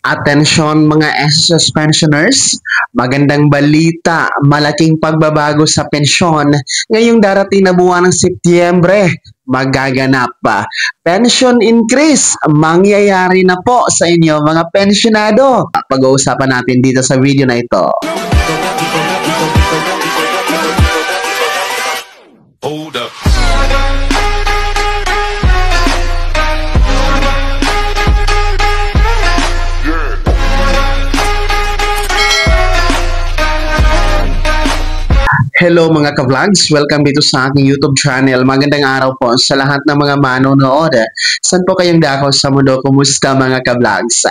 Atensyon mga SSS pensioners, magandang balita, malaking pagbabago sa pensyon ngayong darating na buwan ng Setyembre. Magaganap pa. Pension increase, mangyayari na po sa inyo mga pensyonado. Pag-uusapan natin dito sa video na ito. Hold up. Hello mga ka-vlogs, welcome dito sa aking YouTube channel. Magandang araw po sa lahat ng mga manonood. Saan po kayong dako sa mundo? Kumusta mga ka-vlogs?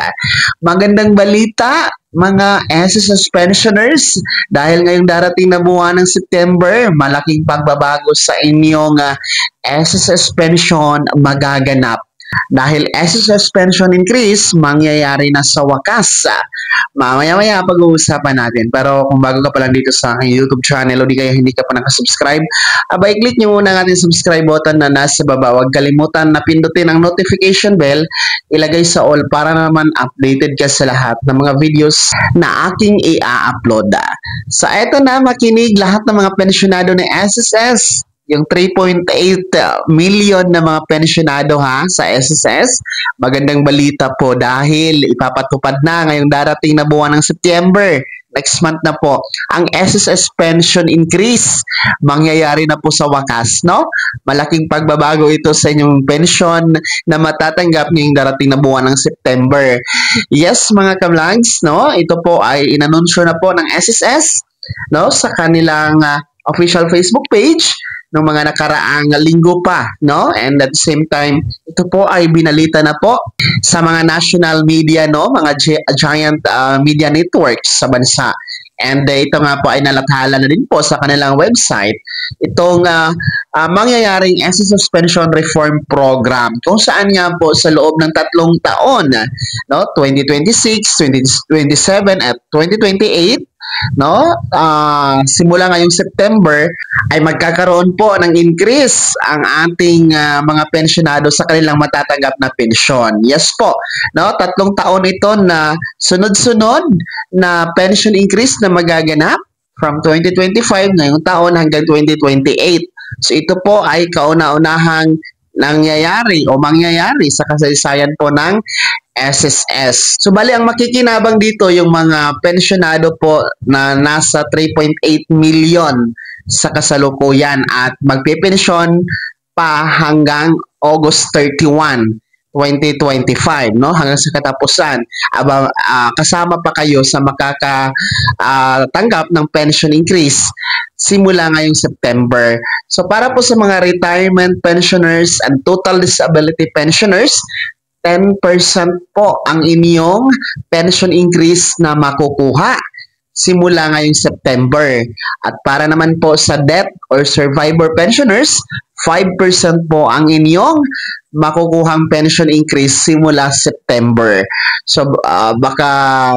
Magandang balita mga SSS pensioners dahil ngayong darating na buwan ng September, malaking pagbabago sa inyong SSS pension magaganap. Dahil SSS pension increase, mangyayari na sa wakas. Mamaya-maya pag-uusapan natin. Pero kung bago ka pa lang dito sa aking YouTube channel o di kaya hindi ka pa nakasubscribe, abay click nyo muna ang ating subscribe button na nasa baba. Huwag kalimutan na pindutin ang notification bell, ilagay sa all para naman updated ka sa lahat ng mga videos na aking i-upload. So eto na, makinig lahat ng mga pensyonado ng SSS. Yung 3.8 million na mga pensyonado sa SSS. Magandang balita po dahil ipapatupad na ngayong darating na buwan ng September. Next month na po, ang SSS pension increase. Mangyayari na po sa wakas, no? Malaking pagbabago ito sa inyong pension na matatanggap ngayong darating na buwan ng September. Yes, mga ka-vlogs, no? Ito po ay inanunsyo na po ng SSS, no? Sa kanilang official Facebook page ng mga nakaraang linggo pa, no? And at the same time, ito po ay binalita na po sa mga national media, no? Mga giant media networks sa bansa. And ito nga po ay nalathala na din po sa kanilang website itong mangyayaring SSS Pension Reform Program kung saan nga po sa loob ng 3 taon, no? 2026, 2027 at 2028, no? Simula ngayong September ay magkakaroon po ng increase ang ating mga pensyonado sa kanilang matatanggap na pensyon. Yes po, no? 3 taon ito na sunod-sunod na pension increase na magaganap from 2025 ngayong taon hanggang 2028. So ito po ay kauna-unahang nangyayari o mangyayari sa kasaysayan po ng SSS. So bali ang makikinabang dito yung mga pensyonado po na nasa 3.8 million sa kasalukuyan at magpipensyon pa hanggang August 31, 2025, no? Hanggang sa katapusan. Kasama pa kayo sa makakatanggap ng pension increase simula ngayong September. So para po sa mga retirement pensioners and total disability pensioners, 10% po ang inyong pension increase na makukuha simula ngayong September. At para naman po sa death or survivor pensioners, 5% po ang inyong makukuhang pension increase simula September. So baka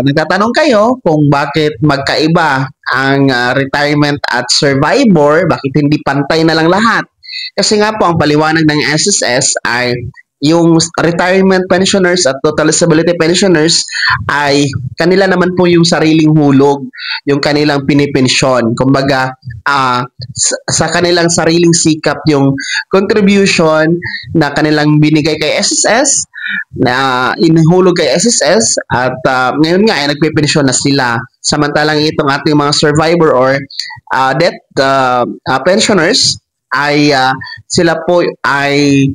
nagtatanong kayo kung bakit magkaiba ang retirement at survivor, bakit hindi pantay na lang lahat? Kasi nga po ang paliwanag ng SSS ay yung retirement pensioners at total disability pensioners ay kanila naman po yung sariling hulog, yung kanilang pinipensyon. Kumbaga, sa kanilang sariling sikap yung contribution na kanilang binigay kay SSS, na inihulog kay SSS at ngayon nga ay nagpipensyon na sila. Samantalang itong ating mga survivor or death pensioners ay sila po ay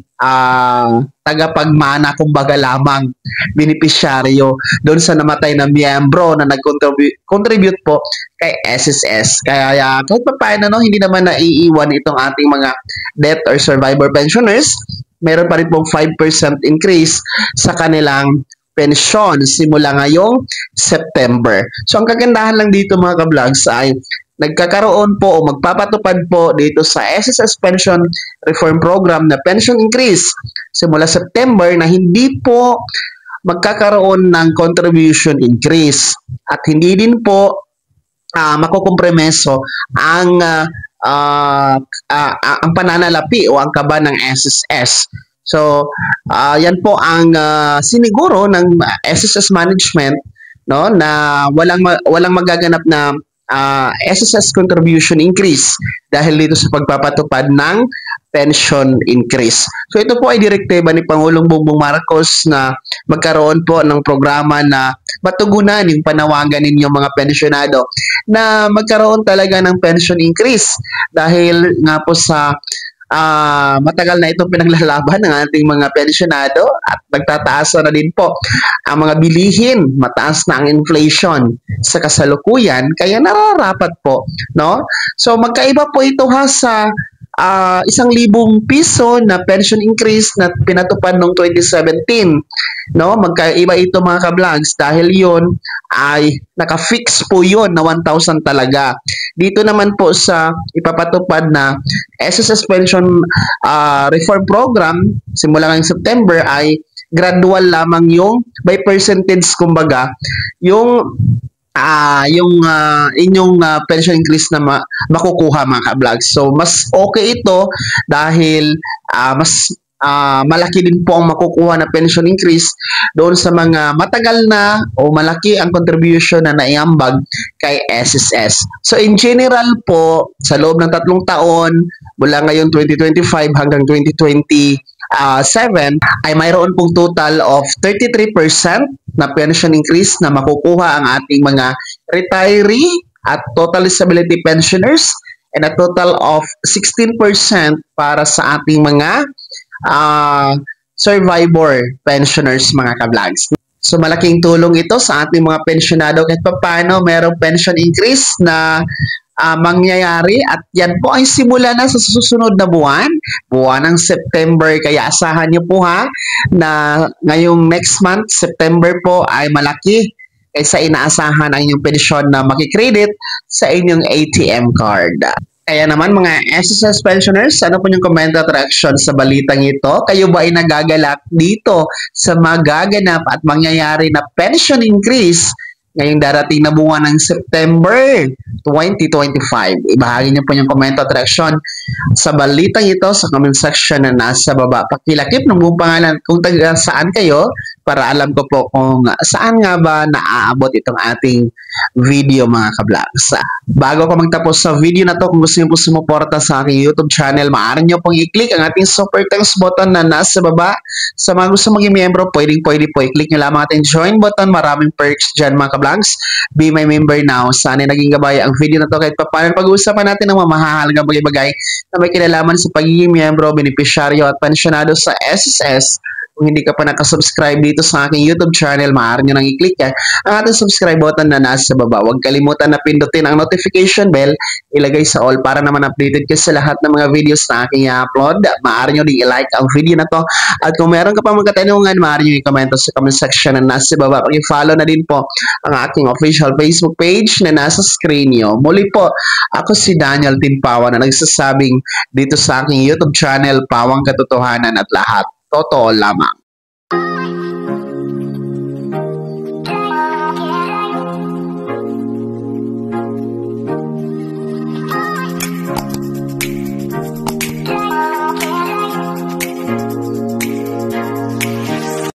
tagapagmana kumbaga lamang, beneficiaryo doon sa namatay na miyembro na nag-contribute po kay SSS. Kaya kahit pa paano, no, hindi naman naiiwan itong ating mga death or survivor pensioners. Meron pa rin pong 5% increase sa kanilang pensyon simula ngayong September. So ang kagandahan lang dito mga ka-vlogs ay nagkakaroon po o magpapatupad po dito sa SSS Pension Reform Program na pension increase simula September na hindi po magkakaroon ng contribution increase at hindi din po makukompromiso ang pananalapi o ang kaba ng SSS. So, yan po ang siniguro ng SSS management, no, na walang magaganap na SSS contribution increase dahil dito sa pagpapatupad ng pension increase. So ito po ay direktiba ni Pangulong Bongbong Marcos na magkaroon po ng programa na matugunan yung panawagan ninyong mga pensyonado na magkaroon talaga ng pension increase dahil nga po sa matagal na itong pinaglalaban ng ating mga pensyonado at nagtataas na din po ang mga bilihin, mataas na ang inflation sa kasalukuyan, kaya nararapat po, no? So magkaiba po ito ha sa 1,000 piso na pension increase na pinatupad noong 2017, no? Magkaiba ito mga ka-vlogs dahil yon ay naka-fix po yon na 1,000 talaga. Dito naman po sa ipapatupad na SSS Pension Reform Program simula ngayong September ay gradual lamang yung by percentage, kumbaga yung inyong pension increase na makukuha mga ka-vlogs. So mas okay ito dahil mas malaki din po ang makukuha na pension increase doon sa mga matagal na o malaki ang contribution na naiambag kay SSS. So in general po, sa loob ng 3 taon, mula ngayon 2025 hanggang 2027, ay mayroon pong total of 33% na pension increase na makukuha ang ating mga retiree at total disability pensioners, and a total of 16% para sa ating mga survivor pensioners mga ka-vlogs. So malaking tulong ito sa ating mga pensyonado kahit paano merong pension increase na mangyayari, at yan po ay simula na sa susunod na buwan ng September, kaya asahan niyo po ha na ngayong next month, September po, ay malaki kaysa inaasahan ang inyong pensyon na makikredit sa inyong ATM card. Kaya naman mga SSS pensioners, ano po yung comment at reaction sa balitang ito? Kayo ba ay nagagalak dito sa magaganap at mangyayari na pension increase ngayong darating na buwan ng September 2025? Ibahagi niyo po yung comment at reaction sa balitang ito sa comment section na nasa baba. Pakilakip ng buong pangalan kung taga saan kayo para alam ko po kung saan nga ba naaabot itong ating video mga ka-vlogs. Bago ko magtapos sa video na to, kung gusto niyo po sumuporta sa aking YouTube channel, maaari niyo pong i-click ang ating super thanks button na nasa baba. Sa mga gusto maging miyembro, pwede po i-click nyo lamang ating join button. Maraming perks dyan mga ka-vlogs. Be my member now. Sana naging gabay ang video na to kahit paano pag-uusapan natin ng mamahalagang bagay-bagay na may kinalaman sa pagiging miyembro, benepisyaryo at pensyonado sa SSS. Kung hindi ka pa nakasubscribe dito sa aking YouTube channel, maaari nyo nang i-click ang ating subscribe button na nasa baba. Huwag kalimutan na pindutin ang notification bell, ilagay sa all para naman updated ka sa lahat ng mga videos na aking i-upload. Maaari nyo din i-like ang video na to. At kung meron ka pa mga katanungan, maaari nyo i-comment sa comment section na nasa baba. Pag-follow na din po ang aking official Facebook page na nasa screen nyo. Muli po, ako si Daniel Timpawa na nagsasabing dito sa aking YouTube channel, Pawang Katotohanan at lahat totoo lamang.